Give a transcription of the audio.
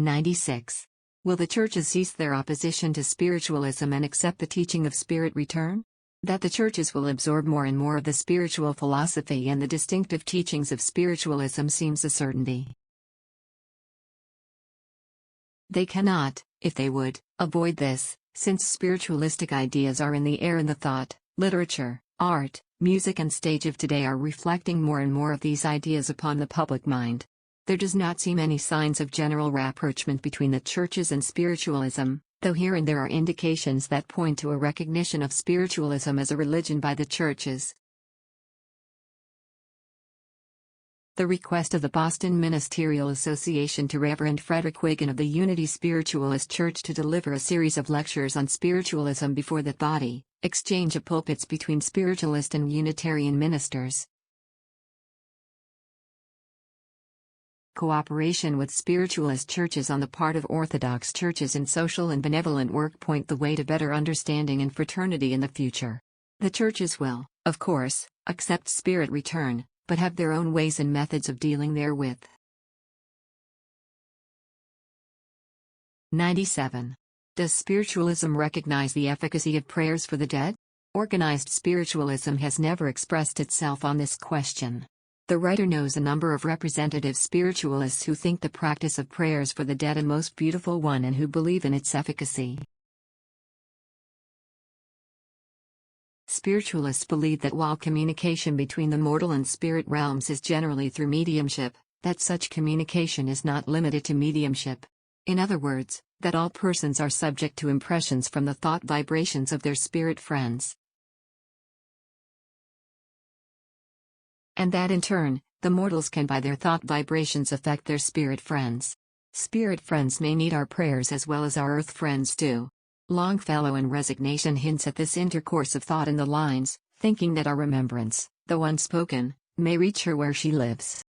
96. Will the churches cease their opposition to spiritualism and accept the teaching of spirit return? That the churches will absorb more and more of the spiritual philosophy and the distinctive teachings of spiritualism seems a certainty. They cannot, if they would, avoid this, since spiritualistic ideas are in the air and the thought, literature, art, music and stage of today are reflecting more and more of these ideas upon the public mind. There does not seem any signs of general rapprochement between the churches and spiritualism, though here and there are indications that point to a recognition of spiritualism as a religion by the churches. The request of the Boston Ministerial Association to Reverend Fredk Wiggin of the Unity Spiritualist Church to deliver a series of lectures on spiritualism before that body, exchange of pulpits between Spiritualist and Unitarian ministers. Cooperation with spiritualist churches on the part of Orthodox churches in social and benevolent work point the way to better understanding and fraternity in the future. The churches will, of course, accept spirit return, but have their own ways and methods of dealing therewith. 97. Does spiritualism recognize the efficacy of prayers for the dead? Organized spiritualism has never expressed itself on this question. The writer knows a number of representative spiritualists who think the practice of prayers for the dead a most beautiful one and who believe in its efficacy. Spiritualists believe that while communication between the mortal and spirit realms is generally through mediumship, that such communication is not limited to mediumship. In other words, that all persons are subject to impressions from the thought vibrations of their spirit friends. And that in turn, the mortals can by their thought vibrations affect their spirit friends. Spirit friends may need our prayers as well as our earth friends do. Longfellow in Resignation hints at this intercourse of thought in the lines, thinking that our remembrance, though unspoken, may reach her where she lives.